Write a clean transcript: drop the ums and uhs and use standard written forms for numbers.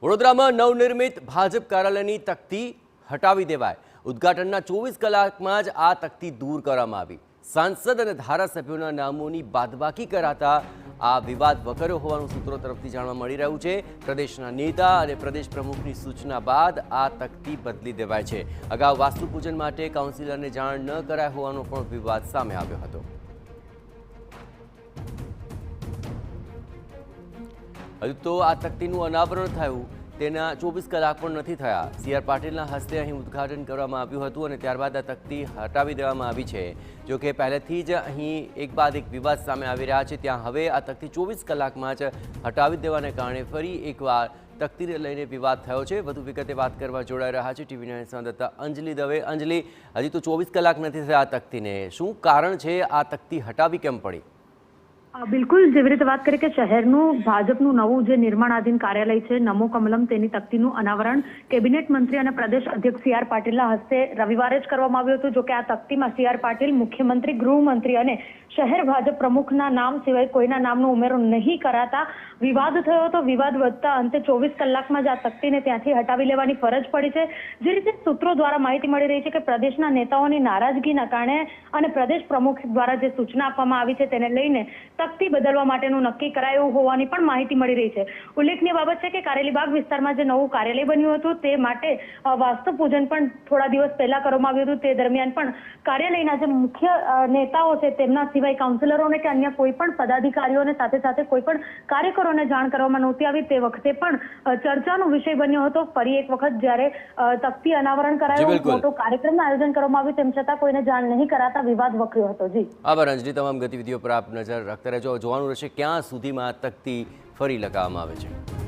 વડોદરામાં નવનિર્મિત ભાજપ કાર્યાલયની તકતી હટાવી દેવાય. ઉદ્ઘાટનના 24 કલાકમાં જ આ તકતી દૂર કરવામાં આવી. સાંસદ અને ધારાસભ્યોના નામોની બાદબાકી કરાતા આ વિવાદ વકર્યો હોવાનું સૂત્રો તરફથી જાણવા મળી રહ્યું છે. પ્રદેશના નેતા અને પ્રદેશ પ્રમુખની સૂચના બાદ આ તકતી બદલી દેવાય છે. અગાઉ વાસ્તુ પૂજન માટે કાઉન્સિલરને જાણ ન કરાય હોવાનો પણ વિવાદ સામે આવ્યો હતો. હજુ તો આ તકતીનું અનાવરણ થયું તેના 24 કલાક પણ નથી થયા. સી.આર. પાટીલના હસ્તે અહીં ઉદ્ઘાટન કરવામાં આવ્યું હતું અને ત્યારબાદ આ તકતી હટાવી દેવામાં આવી છે. જો કે પહેલેથી જ અહીં એક બાદ એક વિવાદ સામે આવી રહ્યા છે. ત્યાં હવે આ તકતી 24 કલાકમાં જ હટાવી દેવાને કારણે ફરી એકવાર તકતીને લઈને વિવાદ થયો છે. વધુ વિગતે વાત કરવા જોડાઈ રહ્યા છે ટીવી 9 સંવાદદાતા અંજલિ દવે. અંજલિ, હજી તો 24 કલાક નથી થયા આ તકતીને. શું કારણ છે આ તકતી હટાવી કેમ પડી? બિલકુલ, જેવી રીતે વાત કરીએ કે શહેરનું ભાજપનું નવું જે નિર્માણાધીન કાર્યાલય છે નમો કમલમ, તેની તકતીનું અનાવરણ કેબિનેટ મંત્રી અને પ્રદેશ અધ્યક્ષ સી.આર. પાટીલના હસ્તે રવિવારે જ કરવામાં આવ્યું હતું. જો કે આ તકતીમાં સી.આર. પાટીલ, મુખ્યમંત્રી, ગૃહમંત્રી અને શહેર ભાજપ પ્રમુખના નામ સિવાય કોઈના નામનો ઉમેરો નહીં કરાતા વિવાદ થયો હતો. વિવાદ વધતા અંતે 24 કલાકમાં જ આ તકતીને ત્યાંથી હટાવી લેવાની ફરજ પડી છે. જે રીતે સૂત્રો દ્વારા માહિતી મળી રહી છે કે પ્રદેશના નેતાઓની નારાજગીના કારણે અને પ્રદેશ પ્રમુખ દ્વારા જે સૂચના આપવામાં આવી છે તેને લઈને તકતી બદલવા માટેનું નક્કી કરાયું હોવાની પણ માહિતી મળી રહી છે. ઉલ્લેખનીય બાબત છે કે કારેલીબાગ વિસ્તારમાં જે નવું કાર્યાલય બન્યું હતું તે માટે વાસ્તુ પૂજન પણ થોડા દિવસ પહેલા કરવામાં આવ્યું હતું. તે દરમિયાન પણ કાર્યાલયના જે મુખ્ય નેતાઓ છે તેમના સિવાય કાઉન્સિલરોને કે અન્ય કોઈ પણ પદાધિકારીઓને સાથે સાથે કોઈ પણ કાર્યકરોને જાણ કરવામાં નહોતી આવી. તે વખતે પણ ચર્ચાનો વિષય બન્યો હતો. ફરી એક વખત જ્યારે તકતી અનાવરણ કરાયું, મોટો કાર્યક્રમનું આયોજન કરવામાં આવ્યું, તેમ છતાં કોઈને જાણ નહીં કરાતા વિવાદ વકર્યો હતો. જી આભાર અંજલિ. તમામ ગતિવિધિઓ પર આપ નજર રાખતા રહેજો. જોવાનું રહેશે ક્યાં સુધીમાં તકતી ફરી લગાવવામાં આવે છે.